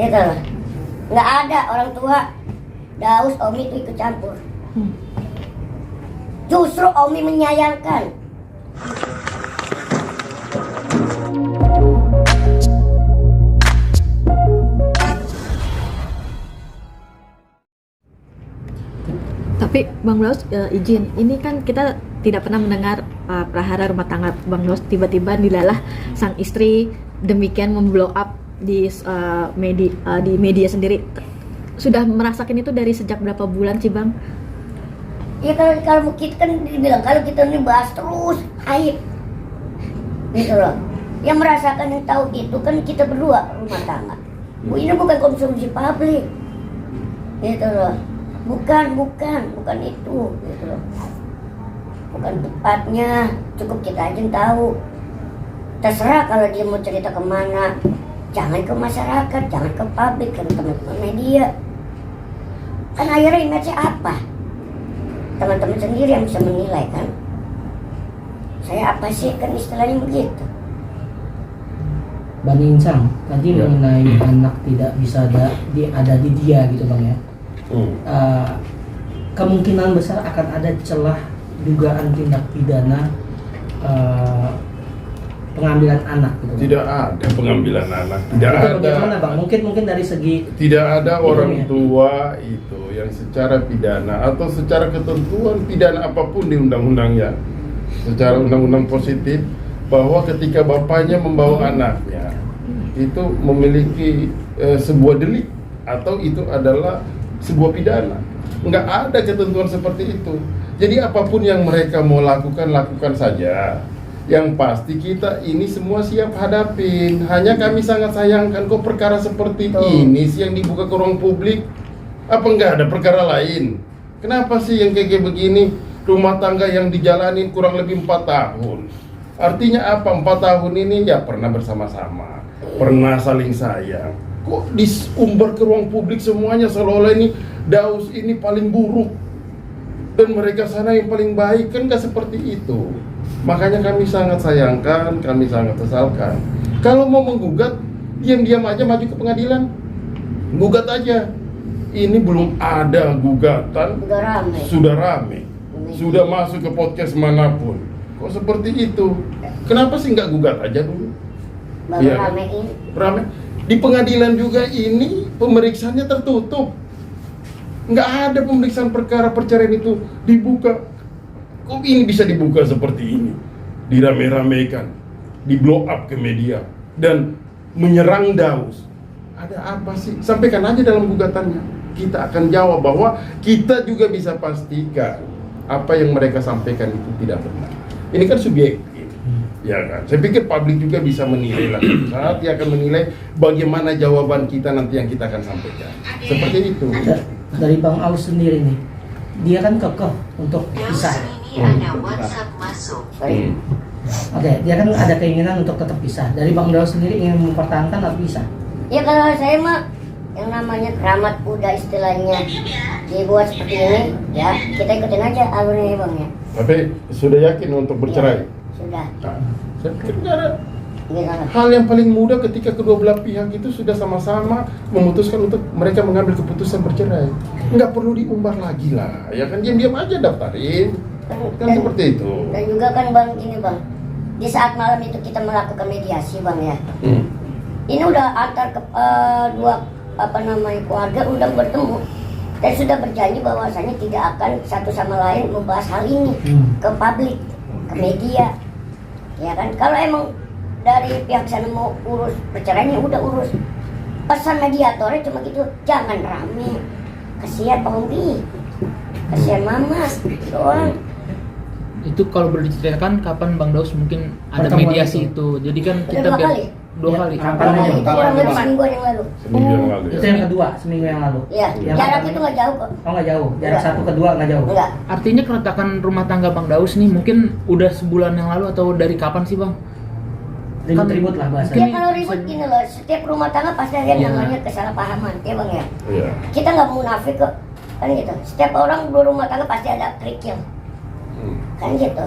Itu loh. Nggak ada orang tua Daus Omi itu ikut campur. Justru Omi menyayangkan. Tapi Bang Daus izin, ini kan kita tidak pernah mendengar prahara rumah tangga Bang Daus tiba-tiba dilalah sang istri demikian memblow up di media sendiri. Sudah merasakan itu dari sejak berapa bulan sih Bang? Ya kalau kita kan dibilang kalau kita ini bahas terus aib, gitu loh. Yang merasakan yang tahu itu kan kita berdua rumah tangga. Ini bukan konsumsi publik, gitu loh. Bukan itu, gitu loh. Bukan tepatnya, cukup kita aja yang tahu. Terserah kalau dia mau cerita kemana, jangan ke masyarakat, jangan ke publik, ke teman-teman media. Kan akhirnya image-nya apa? Teman-teman sendiri yang bisa menilai kan. Saya apa sih, kan istilahnya begitu. Bang Insang, tadi mengenai anak tidak bisa ada di dia gitu Bang ya. Kemungkinan besar akan ada celah dugaan tindak pidana pengambilan anak gitu. Tidak ada pengambilan anak, tidak itu ada. Bagaimana Bang? Mungkin dari segi tidak ada orang tua itu yang secara pidana atau secara ketentuan pidana apapun di undang-undangnya, secara undang-undang positif bahwa ketika bapaknya membawa anaknya itu memiliki sebuah delik atau itu adalah sebuah pidana. Nggak ada ketentuan seperti itu. Jadi apapun yang mereka mau lakukan saja. Yang pasti kita ini semua siap hadapin. Hanya kami sangat sayangkan kok perkara seperti ini sih yang dibuka ke ruang publik. Apa nggak ada perkara lain? Kenapa sih yang kayak begini? Rumah tangga yang dijalanin kurang lebih 4 tahun. Artinya apa? 4 tahun ini ya pernah bersama-sama, pernah saling sayang. Kok diumbar ke ruang publik semuanya seolah-olah ini Daus ini paling buruk dan mereka sana yang paling baik? Kan nggak seperti itu. Makanya kami sangat sayangkan, kami sangat sesalkan. Kalau mau menggugat, diam-diam aja maju ke pengadilan, gugat aja. Ini belum ada gugatan, sudah rame, sudah masuk ke podcast manapun. Kok seperti itu? Kenapa sih nggak gugat aja dulu? Baru Ya, rame. Di pengadilan juga ini pemeriksaannya tertutup. Nggak ada pemeriksaan perkara perceraian itu dibuka. Kok ini bisa dibuka seperti ini? Dirame-ramekan, di blow up ke media dan menyerang Daus. Ada apa sih? Sampaikan aja dalam gugatannya. Kita akan jawab bahwa kita juga bisa pastikan apa yang mereka sampaikan itu tidak benar. Ini kan subjektif. Ya kan, saya pikir publik juga bisa menilai lah. Saat dia akan menilai bagaimana jawaban kita nanti yang kita akan sampaikan. Seperti itu. Dari Bang Aus sendiri nih, dia kan kekeh untuk pisah. Oke, dia kan ada keinginan untuk tetap pisah. Dari Bang Daus sendiri ingin mempertahankan atau pisah? Ya kalau saya mah yang namanya keramat kuda istilahnya dibuat seperti ini, ya kita ikutin aja alurnya ya Bang ya. Tapi sudah yakin untuk bercerai? Sudah. Nah, saya pikir ada hal yang paling mudah ketika kedua belah pihak itu sudah sama-sama memutuskan untuk mereka mengambil keputusan bercerai. Nggak perlu diumbar lagi lah, ya kan, diam-diam aja daftarin. Kan seperti itu. Dan juga kan Bang gini Bang, di saat malam itu kita melakukan mediasi Bang ya. Ini udah antar dua keluarga udah bertemu dan sudah berjanji bahwasanya tidak akan satu sama lain membahas hal ini ke publik, ke media. Ya kan, kalau emang dari pihak sana mau urus perceraiannya udah urus. Pesan mediatornya cuma gitu, jangan rame. Kasihan Bang Bi, kasihan Mamas doang. Itu kalau boleh diceritakan kapan Bang Daus mungkin ada Pertemuan mediasi itu. Jadi kan kita Dua kali. dua kali. Kurang lebih seminggu yang lalu. Seminggu yang lalu Itu ya. yang kedua, seminggu yang lalu. Iya, Yang jarak pertama itu nggak jauh kok. Oh nggak jauh, jarak Enggak. satu kedua nggak jauh. Enggak. Artinya keretakan rumah tangga Bang Daus nih mungkin udah sebulan yang lalu atau dari kapan sih Bang? Ribut-ribut lah Ya bahasanya. kalau ribut gini loh, setiap rumah tangga pasti ada yang namanya kesalahpahaman, ya Bang ya. Iya. Kita nggak munafik kok, kan gitu. Setiap orang berumah tangga pasti ada kerikil, kan gitu.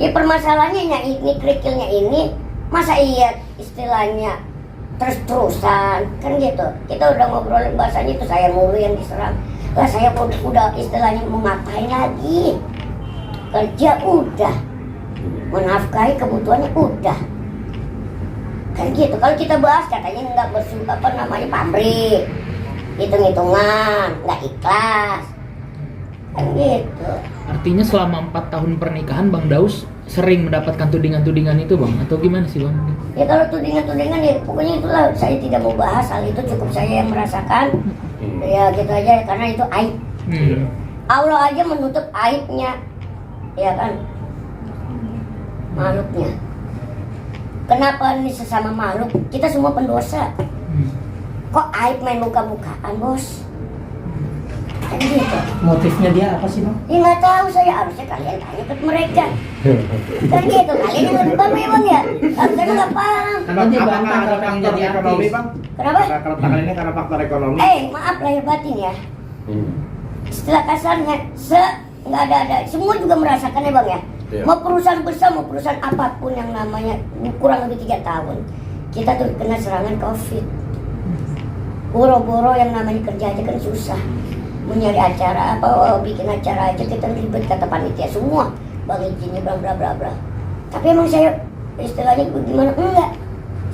Ya permasalahannya ini kerikilnya ini, masa iya istilahnya terus-terusan kan gitu. Kita udah ngobrolin bahasanya itu saya mulu yang diserang. Lah saya udah istilahnya mau ngapain lagi? Kerja udah, menafkahi kebutuhannya udah. Kan gitu. Kalau kita bahas katanya nggak bersuka apa namanya pabrik, hitung-hitungan, nggak ikhlas. Kan gitu. Artinya selama 4 tahun pernikahan Bang Daus sering mendapatkan tudingan-tudingan itu Bang, atau gimana sih Bang? Ya kalau tudingan-tudingan ya pokoknya itulah, saya tidak mau bahas hal itu, cukup saya yang merasakan. Ya gitu aja, karena itu aib. Allah aja menutup aibnya, ya kan, makhluknya. Kenapa ini sesama makhluk? Kita semua pendosa. Kok aib main buka-bukaan, bos? Kan gitu. Motifnya dia apa sih bang? Ya nggak tahu saya, harusnya kalian tanya ke mereka. Kan gitu, kalian yang lebih paham ya bang ya? Harusnya nggak paham. Karena dia bantah kalau yang jadi ekonomi artis. bang? Kenapa? Keletakan ini karena faktor ekonomi. Maaf lahir batin ya. Istilah kasarnya, nggak ada. Semua juga merasakannya bang ya. Iya. Mau perusahaan besar, mau perusahaan apapun yang namanya kurang lebih 3 tahun, kita tuh kena serangan COVID. Boro-boro yang namanya kerja aja kan susah. Mau nyari acara apa, bikin acara aja kita ribet, kata panitia semua. Bang izinnya bla bla bla bla. Tapi emang saya istilahnya gimana? Enggak.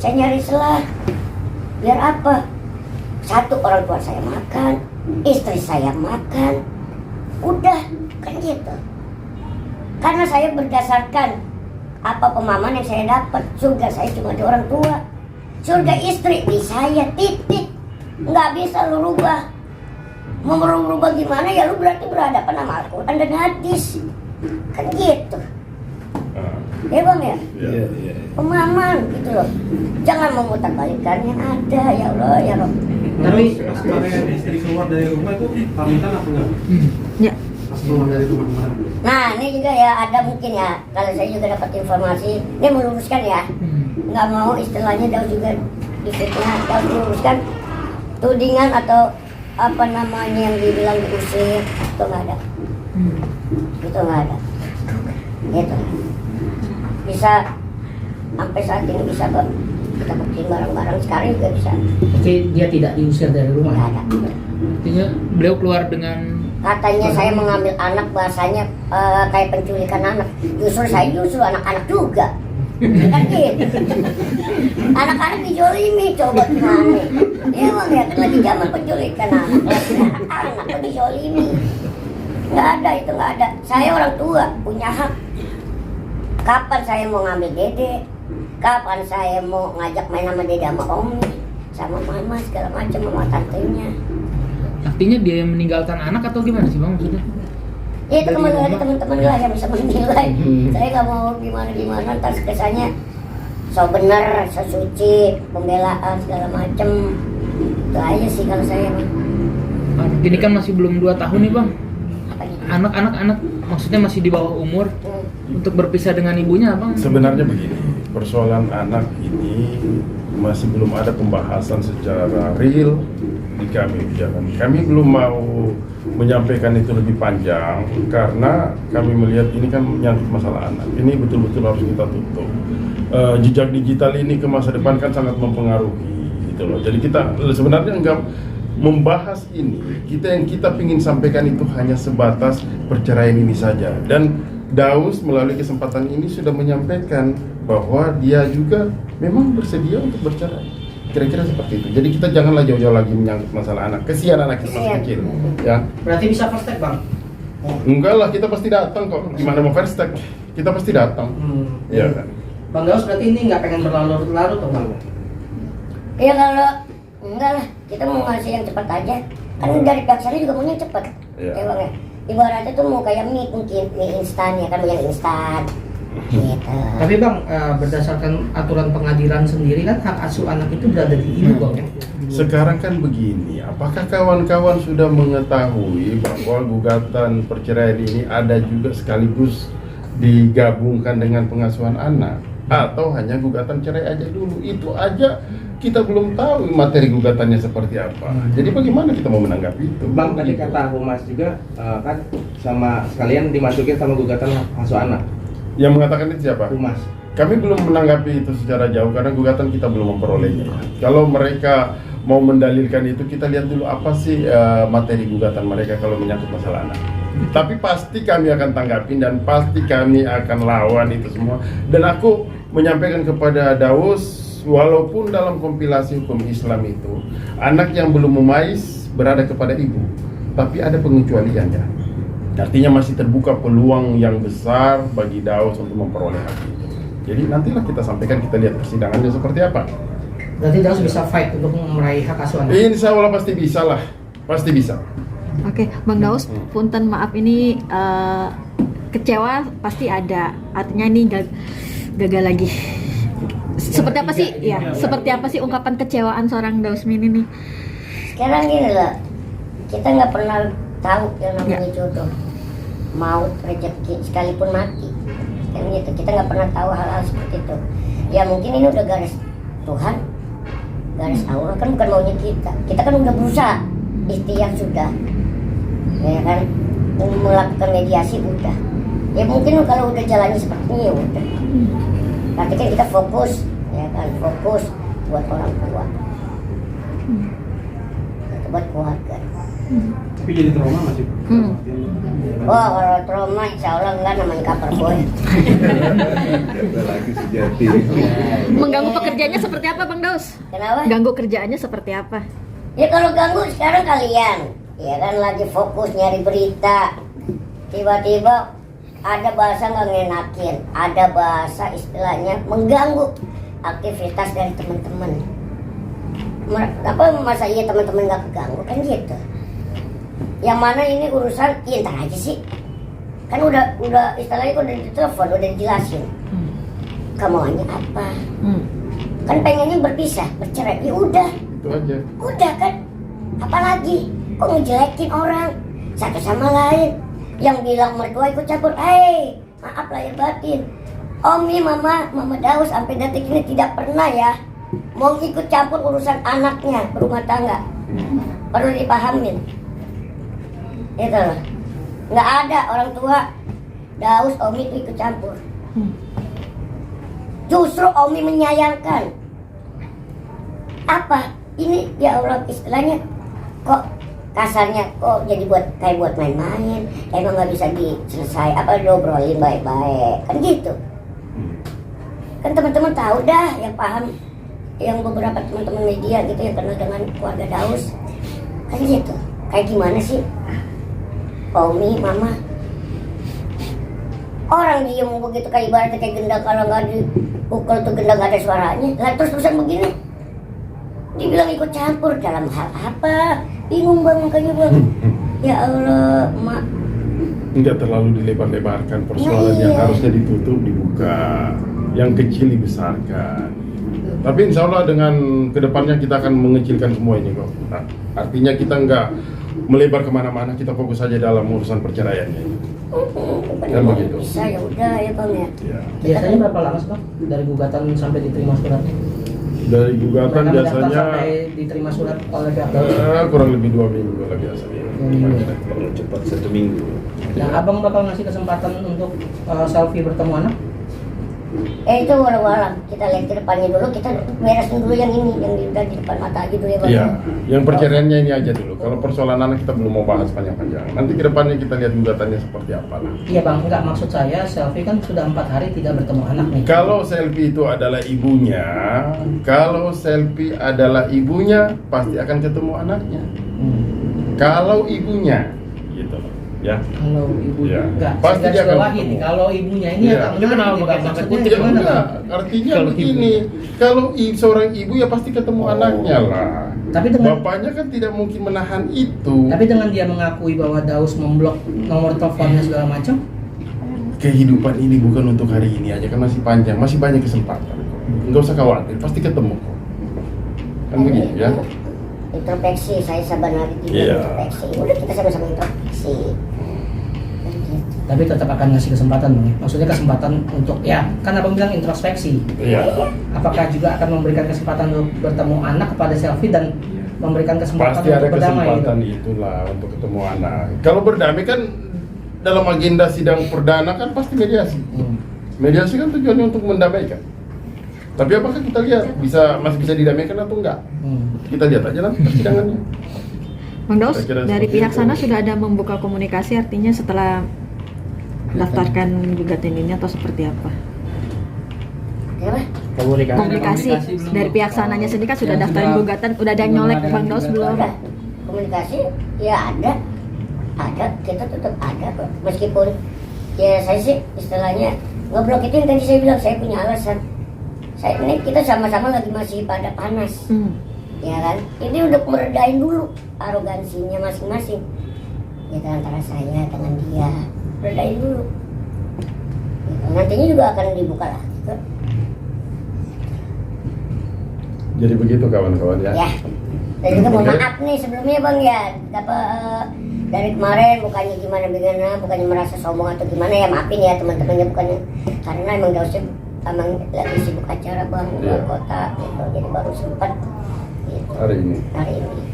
Saya nyari selah. Biar apa? Satu, orang tua saya makan, istri saya makan. Udah, kan gitu. Karena saya berdasarkan apa pemahaman yang saya dapat. Surga saya cuma di orang tua. Surga istri di saya, titik. Nggak bisa lu rubah. Mau merubah gimana ya, lu berarti berhadapan sama Al-Quran dan hadis. Kan gitu. Ya bang ya? Iya. Pemahaman gitu loh. Jangan memutarbalikkan yang ada, ya Allah ya Rob. Tapi pas kemarin istri keluar dari rumah itu pamitan apa enggak? Ya. Pas keluar dari rumah kemarin. Nah ini juga ya ada mungkin ya, kalau saya juga dapat informasi, ini meluruskan ya. Nggak mau istilahnya Daud juga difitnah, Daud meluruskan tudingan atau apa namanya yang dibilang diusir, itu nggak ada. Itu nggak ada. Gitu. Bisa sampai saat ini bisa kok kita buktiin bareng-bareng, sekarang juga bisa. Oke, dia tidak diusir dari rumah. Nggak ada. Artinya beliau keluar dengan Katanya saya mengambil anak, bahasanya kayak penculikan anak. Justru saya anak-anak juga. Kan gitu. Anak-anak dijolimi, coba gimana? Ya emang ya, kan lagi zaman penculikan anak. Anak-anak dijolimi. Nggak ada, itu nggak ada. Saya orang tua, punya hak. Kapan saya mau ngambil dede? Kapan saya mau ngajak main sama dede sama Omi? Sama mama segala macam, sama tantenya. artinya dia yang meninggalkan anak atau gimana sih Bang maksudnya? Ya itu Dari kembali lagi rumah? teman-teman lah yang bisa menilai. Saya nggak mau gimana ntar kesannya so bener, so suci, pembelaan segala macem. Itu aja sih kalau saya. Ini kan masih belum 2 tahun nih Bang. Apa gitu? Anak maksudnya masih di bawah umur. Untuk berpisah dengan ibunya Bang. Sebenarnya begini, persoalan anak ini masih belum ada pembahasan secara real di kami. Kami belum mau menyampaikan itu lebih panjang karena kami melihat ini kan menyangkut masalah anak. Ini betul-betul harus kita tutup. Jejak digital ini ke masa depan kan sangat mempengaruhi gitu loh. Jadi kita sebenarnya enggak membahas ini. Yang kita ingin sampaikan itu hanya sebatas perceraian ini saja. Dan Daus melalui kesempatan ini sudah menyampaikan bahwa dia juga memang bersedia untuk bercerai. Kira-kira seperti itu. Jadi kita janganlah jauh-jauh lagi menyangkut masalah anak. Kesian anak kita masih kecil, ya. Berarti bisa first take bang? Enggak lah, kita pasti datang kok. Gimana mau first take? Kita pasti datang. Iya kan. Bang Daus berarti ini nggak pengen berlarut-larut atau bang? Ya kalau enggak lah, kita mau ngasih yang cepat aja. Kan dari pihak sana juga maunya cepat. Iya. Ya bang ya. Ibaratnya tuh mau kayak mie mungkin, mie instan ya kan, mau yang instan. Gitu. Tapi bang, berdasarkan aturan pengadilan sendiri kan hak asuh anak itu berada di ibu bang ya? Sekarang kan begini, apakah kawan-kawan sudah mengetahui bahwa gugatan perceraian ini ada juga sekaligus digabungkan dengan pengasuhan anak? Atau hanya gugatan cerai aja dulu? Itu aja kita belum tahu materi gugatannya seperti apa. Jadi bagaimana kita mau menanggapi itu? Bang tadi kata Humas juga kan sama sekalian dimasukin sama gugatan asuh anak. Yang mengatakan itu siapa? Humas. kami belum menanggapi itu secara jauh karena gugatan kita belum memperolehnya. Kalau mereka mau mendalilkan itu, kita lihat dulu apa sih materi gugatan mereka kalau menyangkut masalah anak. Tapi pasti kami akan tanggapin dan pasti kami akan lawan itu semua. Dan aku menyampaikan kepada Daus, walaupun dalam kompilasi hukum Islam itu anak yang belum memais berada kepada ibu, tapi ada pengecualiannya. Artinya masih terbuka peluang yang besar bagi Daus untuk memperoleh hak itu. Jadi nantilah kita sampaikan, kita lihat persidangannya seperti apa. Berarti Daus bisa fight untuk meraih hak asuh anak. Insya Allah pasti bisa lah, pasti bisa. Oke, Bang Daus, punten maaf ini kecewa pasti ada. Artinya ini gagal lagi. Seperti apa sih? Ya, seperti apa sih ungkapan kecewaan seorang Dausmin ini? Sekarang gini lah, kita nggak pernah tahu yang namanya jodoh, maut, rezeki, sekalipun mati. Kan gitu, kita nggak pernah tahu hal-hal seperti itu. Ya mungkin ini udah garis Tuhan, garis Allah, kan bukan maunya kita. Kita kan udah berusaha, ikhtiar sudah, ya kan, melakukan mediasi udah. Ya mungkin kalau udah jalannya seperti ini ya udah. Nanti kan kita fokus, ya kan, fokus buat orang tua, buat keluarga. Tapi jadi trauma masih. Wah, kalau trauma insya Allah enggak, namanya cover boy. Lagi sejati. Mengganggu pekerjaannya seperti apa, Bang Daus? Kenapa? Ganggu kerjaannya seperti apa? Ya kalau ganggu sekarang kalian, ya kan lagi fokus nyari berita, tiba-tiba ada bahasa nggak ngenakin, ada bahasa istilahnya mengganggu aktivitas dari teman-teman. Apa masa iya teman-teman nggak keganggu kan gitu? Yang mana ini urusan, ya ntar aja sih. Kan udah istilahnya udah ditelepon, udah dijelasin. Kamuannya apa? Kan pengennya berpisah, bercerai. Ya udah. Itu aja. Udah kan? Apalagi? Kok ngejelekin orang satu sama lain? Yang bilang mertua ikut campur. Maaf lahir batin. Omi, mama Daus sampai detik ini tidak pernah ya mau ikut campur urusan anaknya berumah tangga. Perlu dipahamin. Itu loh. Nggak ada orang tua Daus, Omi itu ikut campur. Justru Omi menyayangkan. Apa? Ini ya Allah istilahnya kok kasarnya kok jadi kayak buat main-main, emang nggak bisa diselesai apa diobrolin baik-baik kan gitu. Kan teman-teman tahu dah, yang paham, yang beberapa teman-teman media gitu yang kenal dengan keluarga Daus kan gitu. Kayak gimana sih Omi, mama orang diem begitu kayak ibaratnya kayak gendang, kalau nggak dipukul tuh gendang nggak ada suaranya. Lah terus-terusan begini dibilang ikut campur dalam hal apa? Bingung bang, makanya bang. Ya Allah, mak. Tidak terlalu dilebar-lebarkan persoalan yang harusnya ditutup, dibuka. Yang kecil dibesarkan. Tapi insya Allah dengan kedepannya kita akan mengecilkan semua ini kok. Nah, artinya kita nggak melebar kemana-mana, kita fokus saja dalam urusan perceraiannya. Kan begitu. Bisa ya udah ya bang ya. Ya. Biasanya berapa lama sih Bang dari gugatan sampai diterima suratnya? Dari gugatan Mereka mendaftar biasanya sampai diterima surat oleh pihak Daus. kurang lebih 2 minggu lah biasanya. Kalau cepat 1 minggu. Nah, abang bakal ngasih kesempatan untuk selfie bertemu anak? Itu walau-walau kita lihat ke depannya dulu, kita beresin dulu yang ini, yang di depan mata aja dulu ya bang. Iya, yang perceraiannya ini aja dulu. Kalau persoalan anak kita belum mau bahas panjang-panjang. Nanti kedepannya kita lihat gugatannya seperti apa lah. Iya bang, enggak, maksud saya selfie kan sudah 4 hari tidak bertemu anak nih. Kalau selfie itu adalah ibunya, pasti akan ketemu anaknya. Kalau ibunya, gitu loh, ya. Kalau ibu Iya. enggak, Pasti saya dia akan bawahi ketemu. nih. Kalau ibunya ini Iya. agak Itu kenapa menarik nih, pakai Bang. sangkut Maksudnya Ya putih? gimana, enggak, Bang? artinya Kalau begini, kalau seorang ibu ya pasti ketemu anaknya lah. Tapi dengan Bapaknya kan tidak mungkin menahan itu. Tapi dengan dia mengakui bahwa Daus memblok nomor teleponnya segala macam, Kehidupan ini bukan untuk hari ini aja, kan masih panjang, masih banyak kesempatan. Enggak usah khawatir, pasti ketemu kok. Kan begitu ya. Introspeksi, saya sabar hari ini Iya. introspeksi. Udah kita sama-sama introspeksi. Kan gitu. tapi tetap akan ngasih kesempatan Bang. Maksudnya kesempatan untuk ya, kan abang bilang introspeksi. Iya. Apakah juga akan memberikan kesempatan untuk bertemu anak kepada selfie dan memberikan kesempatan Pasti ada untuk berdamai kesempatan gitu? itulah untuk ketemu anak. Kalau berdamai kan dalam agenda sidang perdana kan pasti mediasi. Mediasi kan tujuannya untuk mendamaikan. Tapi apakah kita lihat masih bisa didamaikan atau enggak? Kita lihat aja nanti persidangannya. Bang Daus, Saya kira dari seperti pihak itu. sana sudah ada membuka komunikasi, artinya setelah daftarkan gugatan ini atau seperti apa? Kenapa? Komunikasi dari pihak sananya sendiri kan sudah daftarin gugatan, udah ada yang nyolek Bang Daus belum? Udah. Komunikasi ya ada, kita tetap ada kok. Meskipun ya saya sih istilahnya ngeblok itu yang tadi saya bilang, saya punya alasan. Ini kita sama-sama lagi masih pada panas. Ya kan, ini untuk meredain dulu arogansinya masing-masing. Gitu, antara saya dengan dia, redain dulu. Gitu. Nantinya juga akan dibuka lagi kok. Jadi begitu kawan-kawan ya. Ya. Dan juga mohon Oke. maaf nih sebelumnya Bang ya, dari kemarin bukannya gimana, bukannya merasa sombong atau gimana ya, maafin ya teman-temannya, bukannya karena emang Dausnya emang lagi sibuk acara Bang di luar kota gitu, jadi baru sempat gitu. Hari ini.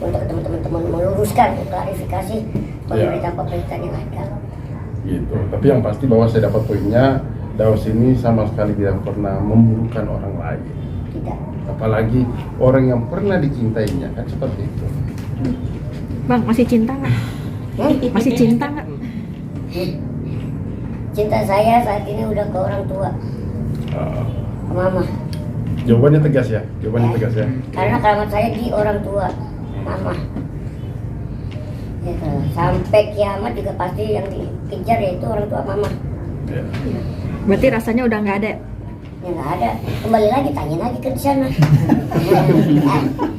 Untuk teman-teman meluruskan klarifikasi pemerintah yang ada. Gitu. Tapi yang pasti bahwa saya dapat poinnya, Daus ini sama sekali tidak pernah memburukan orang lain. Tidak. Apalagi orang yang pernah dicintainya, kan seperti itu. Bang, masih cinta nggak? Masih cinta nggak? Cinta saya saat ini udah ke orang tua, ke mama. Jawabannya tegas ya, tegas ya. Karena keramat saya di orang tua, mama. Gitu. Sampai kiamat juga pasti yang dikejar yaitu orang tua mama. Ya. Berarti rasanya udah nggak ada. Ya nggak ada. Kembali lagi, tanya lagi ke sana.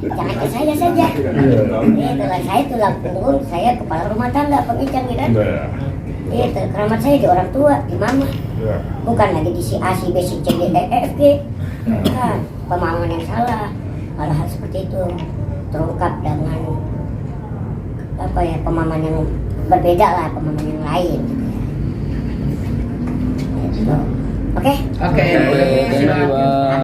Jangan ke saya saja. Itulah saya tulang punggung, saya kepala rumah tangga, pengicang gitu. Nah, Itu keramat saya di orang tua, di mama. ya. Bukan lagi di si A, si B, si C, D, E, F, G. Bukan, pemahaman yang salah. Hal-hal seperti itu terungkap dengan apa ya, pemahaman yang berbeda lah, pemahaman yang lain gitu ya. Gitu. Oke? Oke, Terima kasih, Bang.